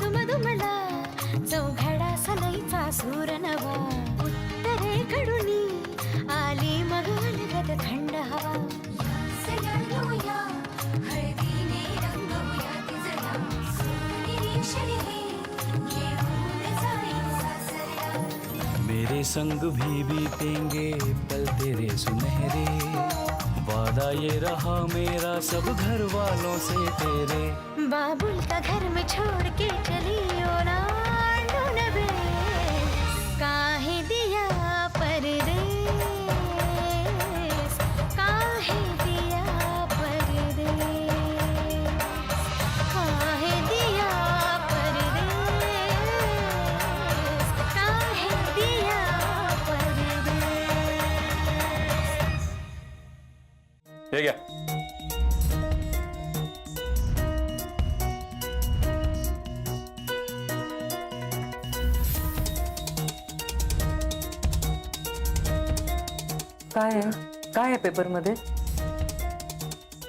दुमदुमला चौघडा सनईचा सूर नवा उत्तरेकडून आली मग अलगद थंड हवा सगळ्या हळदीने रंगवूया तिजला निरीक्षण हे घेऊन जाई सासऱ्या मेरे संग भी बीतेंगे पल तेरे सुनहरे वादा ये रहा मेरा सब घर वालों से तेरे बाबुल का घर में छोड़ के चली ओ ना ढूंढबे काहे दिया परदेस काहे दिया परदेस काहे दिया परदेस काहे दिया परदेस हे घ्या. काय आहे पेपरमध्ये?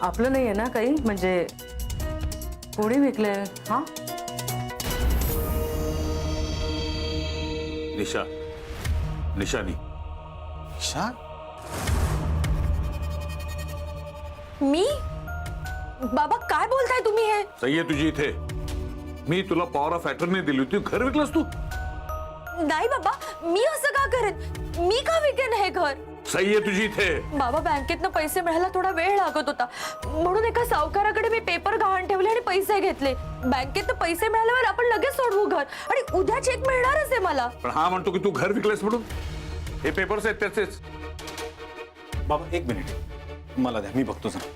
आपलं नाही आहे ना काही? म्हणजे कोणी विकलंय? हा निशा निशानी शा मी? बाबा काय बोलताय तुम्ही हे? सही आहे तुझी इथे. मी तुला पॉवर ऑफ अटर्नी दिली होती, घर विकलंस तू. नाही बाबा, मी असं का करेन? मी का विकेन हे घर? सही आहे तुझी इथे. बाबा बँकेतनं पैसे मिळायला थोडा वेळ लागत होता म्हणून एका सावकाराकडे मी पेपर गहाण ठेवले आणि पैसे घेतले. बँकेतनं पैसे मिळाल्यावर आपण लगेच सोडवू घर आणि उद्या चेक मिळणारच आहे मला. पण हा म्हणतो की तू घर विकलंस म्हणून. हे पेपर्स आहेत त्याचेच. बाबा एक मिनिट मला द्या, मी बघतो जरा.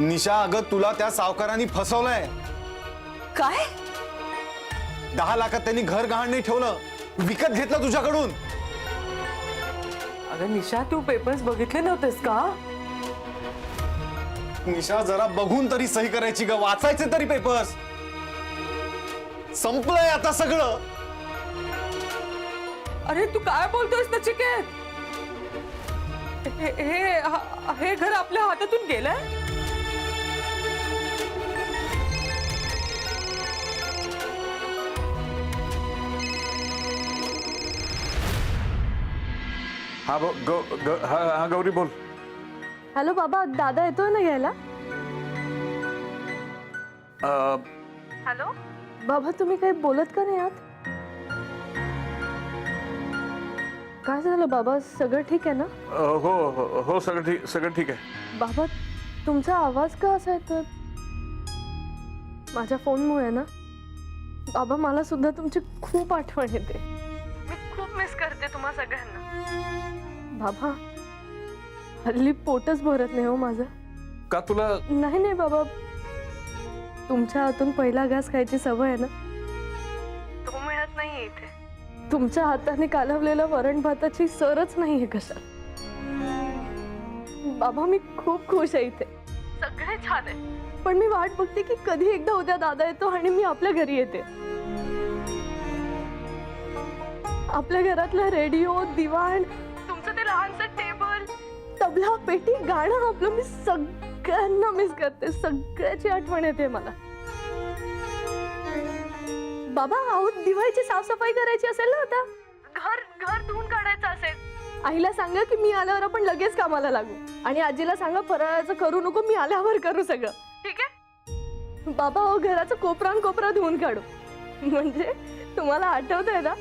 निशा अगं तुला त्या सावकारांनी फसवलंय. काय? 10 लाखात त्यांनी घर गहाण नाही ठेवलं, विकत घेतलं तुझ्याकडून. अगं निशा, तू पेपर्स बघितले नव्हतेस का? निशा जरा बघून तरी सही करायची ग, वाचायचे तरी पेपर्स. संपलंय आता सगळं. अरे तू काय बोलतोयस नचिकेत? हे घर आपल्या हातातून गेलंय? हा हा गौरी बोल. हॅलो बाबा, दादा येतोय ना घ्यायला? हॅलो बाबा, तुम्ही काही बोलत का नाही आहात? काय झालं बाबा, सगळं ठीक आहे ना? हो हो हो सगळं ठीक आहे. बाबा तुमचा आवाज का असा येतोय? माझ्या फोनमुळे ना बाबा, मला सुद्धा तुमची खूप आठवण येते. मी खूप मिस करते तुम्हा सगळ्यांना. बाबा हल्ली पोटच भरत नाही हो माझं. का तुला? नाही बाबा, तुमच्या हातून पहिला घास खायची सवय आहे ना, तो मिळत नाहीये इथे. तुमच्या हाताने कालवलेलं वरण भाताची सरच नाहीये कशात. बाबा मी खूप खुश आहे इथे, सगळे छान आहे. पण मी वाट बघते की कधी एकदा उद्या दादा येतो आणि मी आपल्या घरी येते. आपल्या घरातला रेडिओ, दिवाण, तुमचं ते लहानसं टेबल, तबला, पेटी, गाणं आपलं मी सगळ्यांना मिस करते. सगळ्याची आठवण येते मला. बाबा अहो, दिवाळीची साफसफाई करायची असेल ना, आता घर धुवून काढायचं असेल, आईला सांगा की मी आल्यावर आपण लगेच कामाला लागू. आणि आजीला सांगा फराळाचं करू नको, मी आल्यावर करू सगळं, ठीक आहे? बाबा अहो, घराचं कोपरा धुवून काढू. म्हणजे तुम्हाला आठवतंय ना,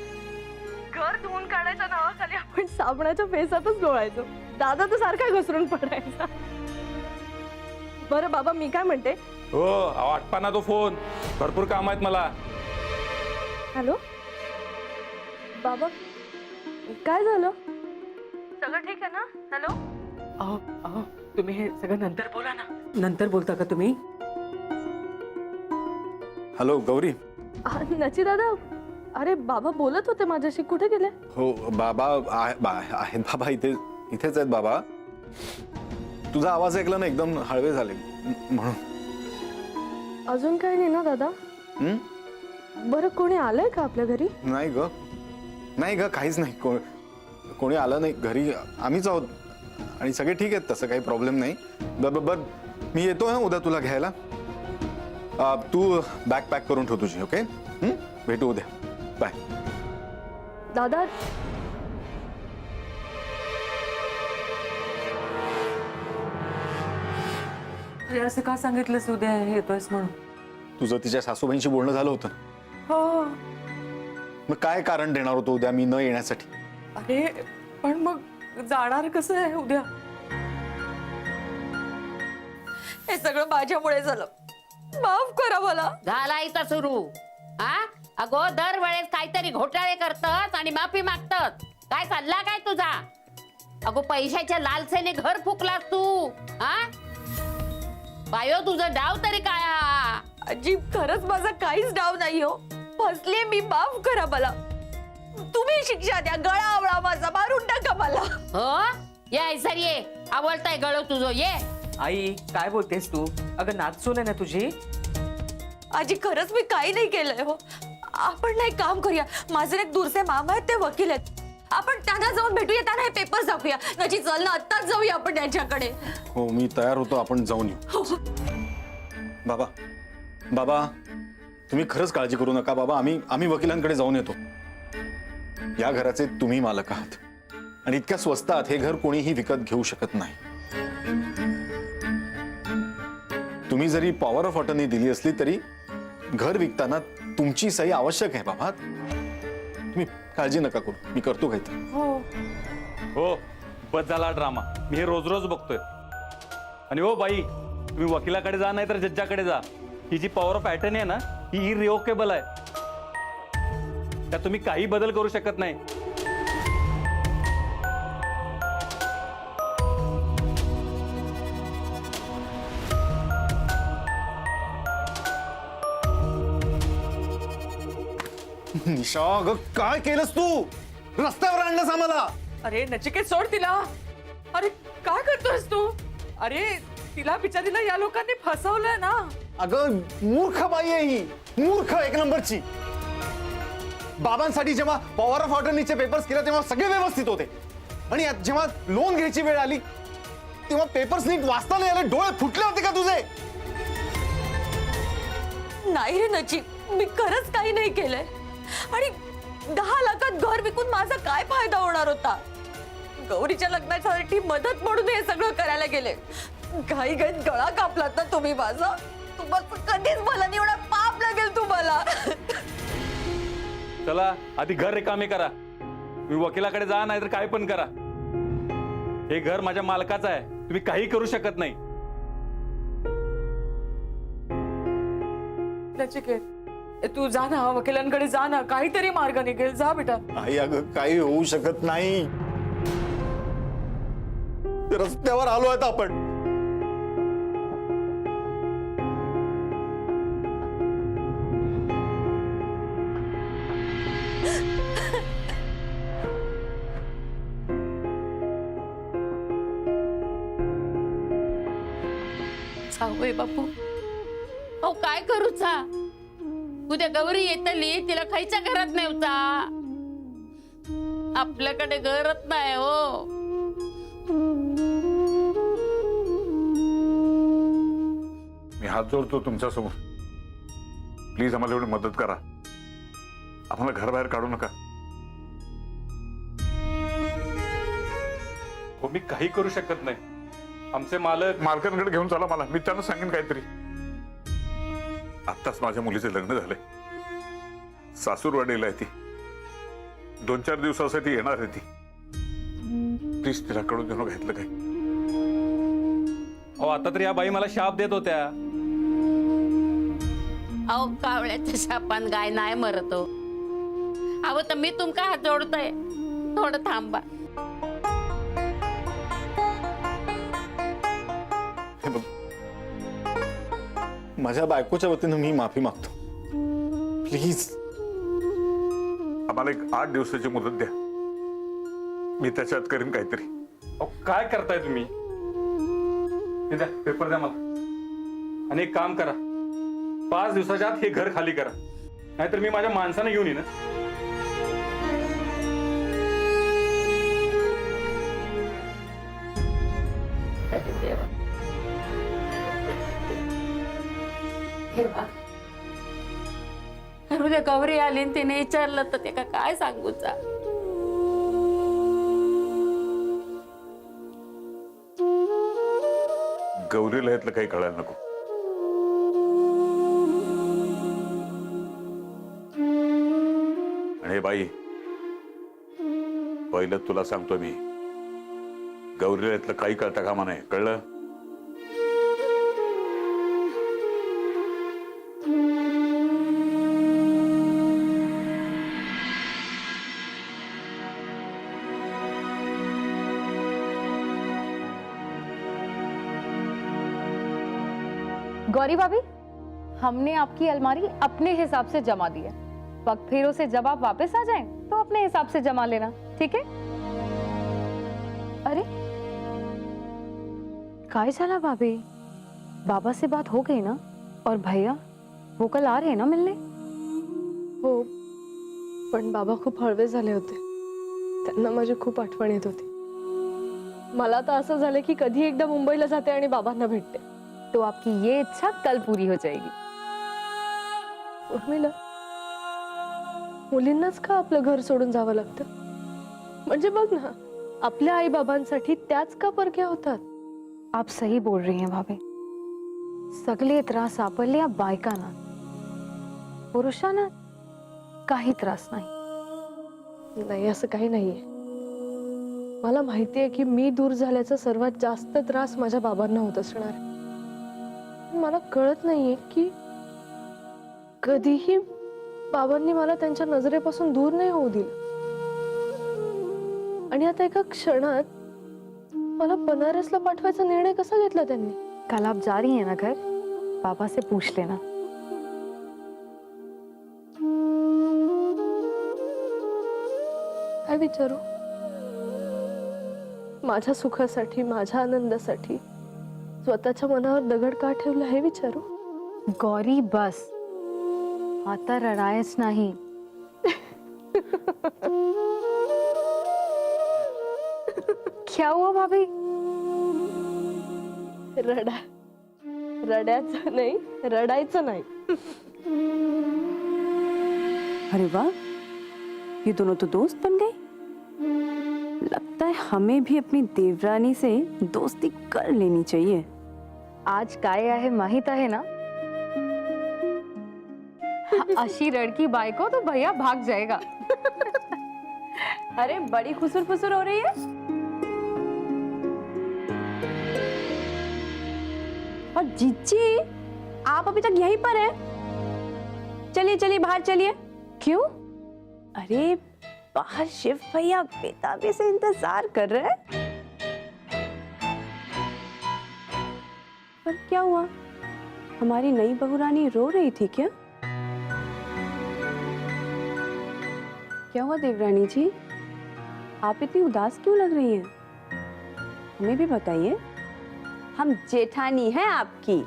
घर धुवून काढायच्या नावाखाली आपण साबणाच्या फेसातच डोळायचो. दादा तर सारखा घसरून पडायचा. बरं बाबा मी काय म्हणते, हो आठपा ना तो फोन, भरपूर काम आहेत मला. हॅलो बाबा, काय झालं? सगळं ठीक आहे ना? हॅलो अहो तुम्ही हे सगळं नंतर बोला ना. नंतर बोलता का तुम्ही? हॅलो गौरी. नची दादा, अरे बाबा बोलत होते माझ्याशी, कुठे गेले? हो बाबा आहेत बाबा, इथेच आहेत बाबा. तुझा आवाज ऐकला ना, एकदम हळवे झाले म्हणून. अजून काही नाही ना दादा? बरं कोणी आलंय का आपल्या घरी? नाही ग, काहीच नाही. कोणी आलं नाही घरी, आम्हीच आहोत आणि सगळे ठीक आहेत, तसं काही प्रॉब्लेम नाही. बर मी येतो ना उद्या तुला घ्यायला. तू बॅग पॅक करून ठेव तुझी. ओके, भेटू उद्या. बाय. दादा अरे असं का सांगितलंस उद्या येतोयस म्हणून? तुझं तिच्या सासूबाईंशी बोलणं झालं होतं ना? हो. मग काय कारण देणार होतो उद्या मी न येण्यासाठी? अरे पण मग जाणार कसं आहे उद्या? हे सगळं माझ्यामुळे झालं, माफ करा मला. झाला इथं सुरू. हा अगो दरवेळेस काहीतरी घोटाळे करतस आणि माफी मागतस. काय चालला काय तुझा? अगो पैशाच्या लालसेने घर फुकलास तू. हा बायो तुझं डाव तरी काय हा? आजी खरंच माझा काहीच डाव नाही हो, फसले मी, माफ करा मला. तुम्ही शिक्षा द्या, गळा आवळा माझा, मारून टाका मला. हो ये सर ये, आवडताय गळ तुझं ये. आई काय बोलतेस तू? अगं नाचून आहे ना तुझी. आजी खरंच मी काही नाही केलंय हो. आपण ना एक काम करूया, माझे एक दूरचे मामा आहेत, ते वकील आहेत, आपण त्यांना जाऊन भेटूया, त्यांना हे पेपर्स दाखवूया. नची चल ना, आत्ताच जाऊया आपण त्यांच्याकडे. हो मी तयार होतो, आपण जाऊन येऊ. बाबा बाबा तुम्ही खरंच काळजी करू नका बाबा. आम्ही वकिलांकडे जाऊन येतो. या घराचे तुम्ही मालक आहात आणि इतक्या स्वस्तात हे घर कोणीही विकत घेऊ शकत नाही. तुम्ही जरी पॉवर ऑफ अटर्नी दिली असली तरी घर विकताना तुमची सही आवश्यक आहे बाबा. तुम्ही काळजी नका करू, मी करतो काहीतरी. हो बस झाला ड्रामा, मी हे रोज रोज बघतोय. आणि हो बाई, तुम्ही वकिलाकडे जा नाही तर जज्जाकडे जा. ही जी पॉवर ऑफ अटर्नी आहे ना, ही इरिओकेबल आहे. त्यात तुम्ही काही बदल करू शकत नाही. निशा अगं काय केलंस तू? रस्त्यावर आणलंस आम्हाला. अरे नचिकेत सोड तिला. अरे काय करतोयस तू? अरे तिला बिचारीला या लोकांनी फसवलंय ना. अगं मूर्ख बाई आहे ही, मूर्ख एक नंबरची. बाबांसाठी जेव्हा पॉवर ऑफ अटर्नीचे पेपर्स केले तेव्हा सगळे व्यवस्थित होते आणि जेव्हा लोन घ्यायची वेळ आली तेव्हा पेपर्स नीट वाचता नाही आले. डोळे फुटले होते का तुझे? नाही रे नची, मी खरंच काही नाही केलंय. आणि 10 लाखात घर विकून माझा काय फायदा होणार होता? गौरीच्या लग्नासाठी मदत म्हणून हे सगळं करायला गेले. घाई घाईत गळा कापलात ना तुम्ही माझा. तुम्हाला कधीच मला नाही होणार, पाप लागेल तुम्हाला. चला आधी घर रिकामे करा. मी वकिलाकडे जा नाही तर काय पण करा. हे घर माझ्या मालकाचं आहे, तुम्ही काही करू शकत नाही. नचिकेत तू जा ना, वकिलांकडे जा ना, काहीतरी मार्ग निघेल. जा बेटा. आई अगं काही होऊ शकत नाही. रस्त्यावर आलो आहेत आपण. होय बापू, अहो काय करूचा? उद्या गौरी येतली, तिला खायच्या घरात नेवचा. आपल्याकडे घरच नाही हो. मी हात जोडतो तुमच्या समोर. प्लीज आम्हाला एवढी मदत करा. आम्हाला घराबाहेर काढू नका. हो मी काही करू शकत नाही. आमचे मालक मालकांकडे घेऊन चला मला, मी त्यांना सांगेन काहीतरी. आत्ताच माझ्या मुलीचे लग्न झाले. सासूरवाडीला आहे ती. 2-4 दिवसासाठी येणार आहे ती. प्लीज तिला कळून देणं घेतलं काय? अहो आता तर या बाई मला शाप देत होत्या. अहो कावळ्याच्या शापान गाय नाही मरतो. अहो तर मी तुमका हात जोडतोय, थोडं थांबा. हे बघ, माझ्या बायकोच्या वतीनं मी माफी मागतो. प्लीज आम्हाला एक 8 दिवसाची मुदत द्या. मी त्याच्यात करीन काहीतरी. अहो काय करताय तुम्ही? हे द्या पेपर द्या मला. आणि एक काम करा, 5 दिवसाच्या आत हे घर खाली करा, नाहीतर मी माझ्या माणसाने घेऊन येईन. ठेवा. आणि उद्या गौरी आली आणि तिने विचारलं तर ते काय सांगू चा. गौरीला यातलं काही कळायला नको. आणि हे बाई, पहिलं तुला सांगतो मी, गौरीला यातलं काही कळता कामा नाही, कळलं? गौरी भाभी, हमने आपकी अलमारी अपने हिसाब से जमा दी है. वक्त फेरों से जब आप वापस आ जाएं तो अपने हिसाब से जमा लेना, ठीक है? अरे काय झाला भाभी? बाबा से बात हो गई ना? और भैया वो कल आ रहे हैं ना मिलने? हो, पण बाबा खूप हळवे झाले होते. त्यांना माझी खूप आठवण येत होती. मला तर असं झालं की कधी एकदा मुंबईला जाते आणि बाबांना भेटते. तो आपकी ये इच्छा कल पूरी हो जाएगी. उर्मिला, मुलींनाच का आपलं घर सोडून जावं लागतं? म्हणजे बघ ना, आपल्या आई बाबांसाठी त्याच का परक्या होतात? आप सही बोल रही हैं भाभी. सगळे त्रास आपल्या बायकांना, पुरुषांना काही त्रास नाही. नाही, असं काही नाहीये. मला माहितीये की मी दूर झाल्याचा सर्वात जास्त त्रास माझ्या बाबांना होत असणार आहे. मला कळत नाहीये की कधीही बाबांनी मला त्यांच्या नजरेपासून दूर नाही होऊ दिलं. आणि आता एका क्षणात मला बनारसला पाठवायचा निर्णय कसा घेतला त्यांनी? कल आप जा रही हैं ना घर? पापा से पूछ लेना. काय विचारू? माझ्या सुखासाठी, माझ्या आनंदासाठी स्वतःच्या मनावर दगड का ठेवला हे विचारू? गौरी बस, आता रडायच नाही. क्या हुआ भाभी? रडायचं नाही, रडायचं नाही. अरे वाह, ये दोनों तो दोस्त बन गए. लगता है हमें भी अपनी देवरानी से दोस्ती कर लेनी चाहिए. आज काय आहे माहित आहे ना? अशी रड़की बायको तो भैया भाग जाएगा. अरे बड़ी खुसुर फुसुर हो रही है. और जीजी, आप अभी तक यहीं पर हैं? चलिए चलिए बाहर चलिए. क्यों? अरे बाहर शिव भैया बेताबी से इंतजार कर रहे हैं. पर क्या हुआ? हमारी नई बहुरानी रो रही थी क्या? क्या हुआ देवरानी जी? आप इतनी उदास क्यों लग रही हैं? हमें भी बताइए. हम जेठानी हैं आपकी.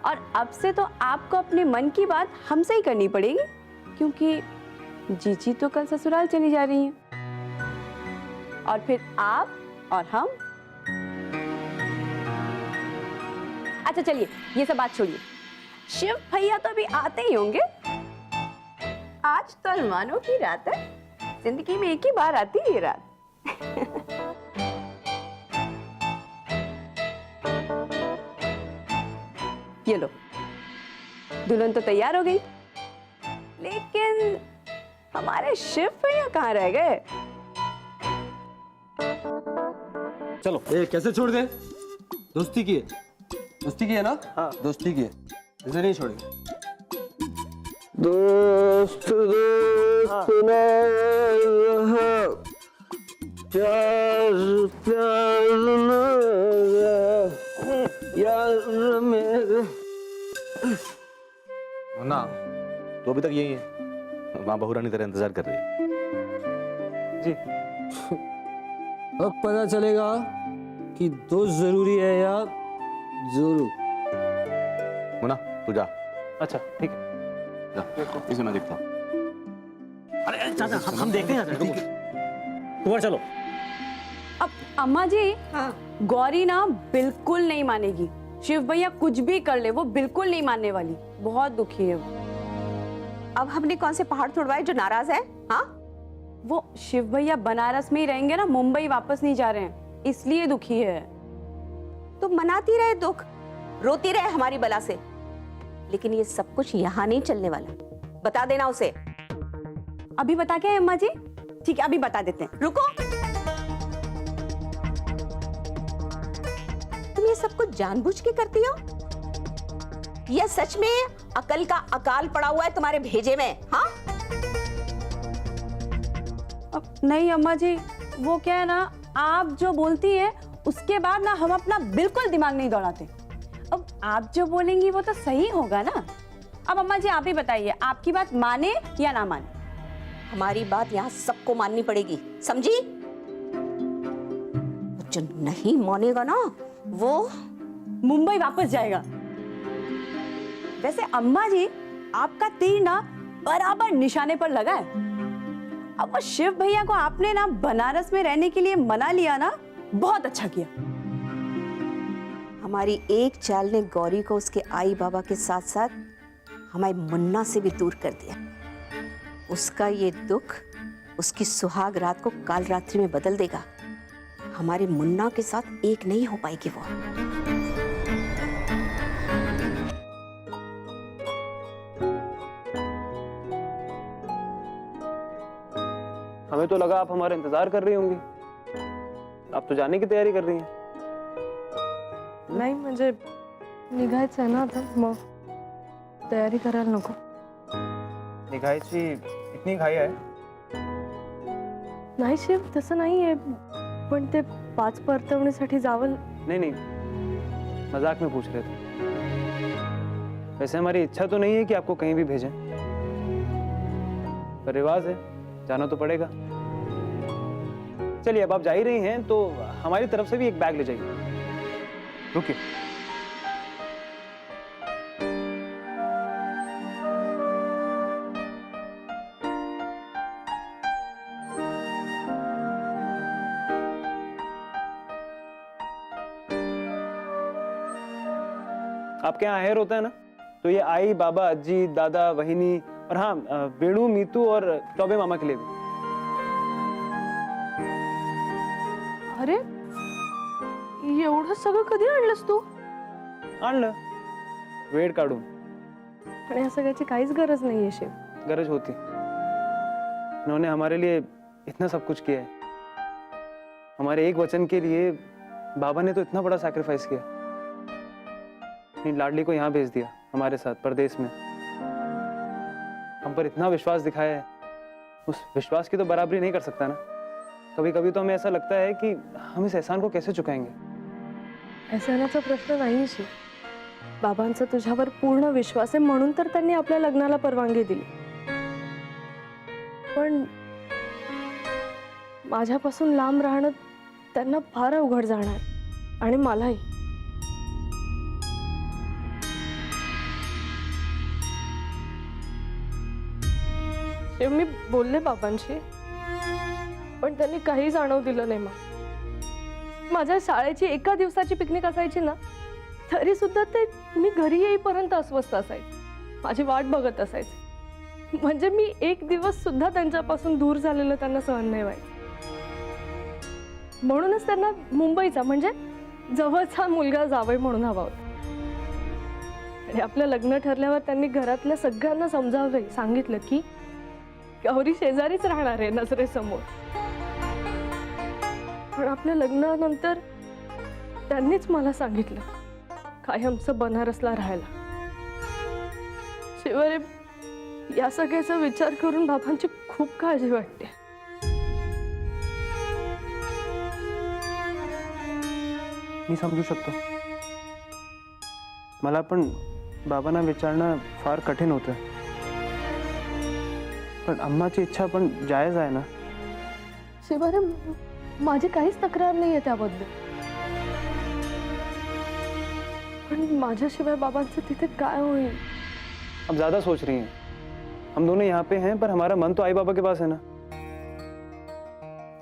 और अब से तो आपको अपने मन की बात हमसे ही करनी पड़ेगी, क्योंकि जीजी तो कल ससुराल चली जा रही हैं. और फिर आप और हम. अच्छा चलिए, ये सब बात छोड़िए. शिव भैया तो अभी आते ही होंगे. आज तो अरमानों की रात है. जिंदगी में एक ही बार आती है ये रात. ये लो, दुल्हन तो तैयार हो गई, लेकिन हमारे शिव भैया कहाँ रह गए? चलो. कैसे छोड़ दे? दोस्ती की है. दोस्ती की है ना? हाँ, दोस्ती की है, इसे नहीं छोड़ेंगे. दोस्त दोस्त ना रहा, प्यार प्यार ना रहा, यार मेरे. ना तो अभी तक यही है. माँ बहुरानी तेरा इंतजार कर रही है. जी. अब पता चलेगा कि दोस्त जरूरी है या जोरू. मुना तू जा. अच्छा ठीक है. जा, इसे मैं देखता हूँ. अरे चाचा, हम देखते हैं. तुम्हारा चलो. अब अम्मा जी, गौरी ना बिल्कुल नहीं मानेगी. शिव भैया कुछ भी कर ले वो बिल्कुल नहीं मानने वाली, बहुत दुखी है वो। अब हमने कौन से पहाड़ तोड़वाए जो नाराज है? हाँ, वो शिव भैया बनारस में ही रहेंगे ना, मुंबई वापस नहीं जा रहे हैं, इसलिए दुखी है। तो मनाती रहे दुख, रोती रहे हमारी बला से, लेकिन ये सब कुछ यहाँ नहीं चलने वाला। बता देना उसे। अभी बता के अम्मा जी? ठीक है, अभी बता देते हैं, रुको। तुम ये सब कुछ जानबूझ के करती हो या सच में अकल का अकाल पड़ा हुआ है तुम्हारे भेजे में? हाँ, नहीं अम्मा जी, वो क्या है ना, आप जो बोलती है उसके बाद ना हम अपना बिल्कुल दिमाग नहीं दौड़ाते। अब आप जो बोलेंगी वो तो सही होगा ना। अब अम्मा जी आप ही बताइए, आपकी बात माने या ना माने? हमारी बात यहाँ सबको माननी पड़ेगी, समझी? जो नहीं मानेगा ना वो मुंबई वापस जाएगा। वैसे अम्मा जी, आपका तीर ना बराबर निशाने पर लगा है। अब वो शिव भैया को आपने ना बनारस में रहने के लिए मना लिया ना, बहुत अच्छा किया। हमारी एक चाल ने गौरी को उसके आई बाबा के साथ साथ हमारे मुन्ना से भी दूर कर दिया। उसका ये दुख उसकी सुहाग रात को काल रात्रि में बदल देगा। हमारे मुन्ना के साथ एक नहीं हो पाएगी वो। हमें तो लगा आप हमारा इंतजार कर रही होंगी, आप तो जाने की तैयारी कर रही हैं। नाही म्हणजे निघायचं आहे ना आता, मग तयारी करायला नको? निघायची इतनी घाई आहे? नाही शिव, तसं नाहीये, पण ते 5 परतवणीसाठी जावं. नहीं नहीं, मजाक में पूछ रहे थे। वैसे हमारी इच्छा तो नहीं है कि आपको कहीं भी भेजें, पर रिवाज है, जाना तो पड़ेगा। चलिए, अब आप जा ही रही हैं तो हमारी तरफ से भी एक बैग ले जाइए। रुकिए। आपके यहाँ हेयर होता है ना, तो ये आई, बाबा, अज्जी, दादा, वहिनी और हाँ वेणु, मीतू और टॉबे मामा के लिए भी। अरे एवढं सगळं कधी आणलंस तू? आणलं, वेळ काढून। पण या सगळ्याची काहीच गरज नाहीये शिव। गरज होती, इन्होंने हमारे लिए इतना सब कुछ किया है। हमारे एक वचन के लिए बाबा ने तो इतना बड़ा सैक्रिफाइस किया। अपनी लाडली को यहाँ भेज दिया हमारे साथ परदेश में। हम पर इतना विश्वास दिखाया है, उस विश्वास की तो बराबरी नहीं कर सकता ना। कभी कभी तो हमें ऐसा लगता है कि हम इस एहसान को कैसे चुकाएंगे। एहसानाचा प्रश्न नाही शिव, बाबांचा तुझ्यावर पूर्ण विश्वास आहे म्हणून तर त्यांनी आपल्या लग्नाला परवानगी दिली। पण माझ्यापासून लांब राहणं त्यांना फार अवघड जाणार आणि मलाही। शिव, मी बोलले बाबांशी, पण त्यांनी काही जाणव दिलं नाही मला। माझ्या शाळेची एका दिवसाची पिकनिक असायची ना, तरी सुद्धा ते मी घरी येईपर्यंत अस्वस्थ असायचे, माझी वाट बघत असायचे। म्हणजे मी एक दिवस सुद्धा त्यांच्यापासून दूर झालेलं त्यांना सहन नाही व्हायचं। म्हणूनच त्यांना मुंबईचा म्हणजे जवळचा मुलगा जावई म्हणून हवा होता। आणि आपलं लग्न ठरल्यावर त्यांनी घरातल्या सगळ्यांना समजावलं, सांगितलं की गौरी शेजारीच राहणार आहे नजरेसमोर। पण आपल्या लग्नानंतर त्यांनीच मला सांगितलं कायमचं बनारसला राहायला। शिवारे या सगळ्याचा विचार करून बाबांची खूप काळजी वाटते। मी समजू शकतो, मला पण बाबांना विचारणं फार कठीण होतं, पण अम्माची इच्छा पण जायज आहे ना। शिवारे माझी काहीच तक्रार नाहीये त्याबद्दल, पण माझ्याशिवाय बाबांचं तिथे काय होईल? अब ज्यादा सोच रही हैं। हम दोनों यहाँ पे हैं, पर हमारा मन तो आई बाबा के पास है ना।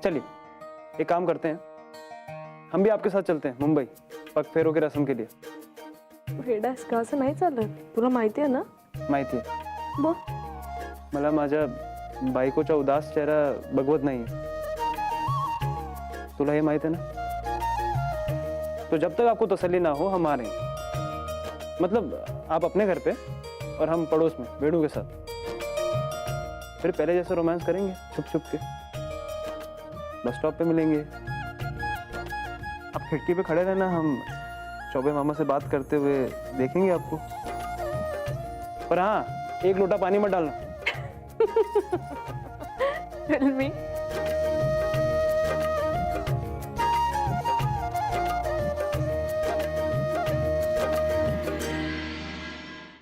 चलिए, एक काम करते हैं, हम भी आपके साथ चलते हैं मुंबई पग फेरों की रस्म के लिए। वेडास का असं नाही चालत, तुला माहिती आहे ना. माहिती आहे. मग मला माझ्या बायकोचा उदास चेहरा बघवत नाही. तुला हे माहित है ना. तो जब तक आपको तसल्ली ना हो हम आ रहे हैं. मतलब आप अपने घर पे और हम पड़ोस में बेड़ू के साथ. फिर पहले जैसा रोमांस करेंगे छुप छुप के. बस स्टॉप पे मिलेंगे. आप खिड़की पे खड़े रहना, हम चौबे मामा से बात करते हुए देखेंगे आपको. पर हाँ, एक लोटा पानी मत डालना. Tell me.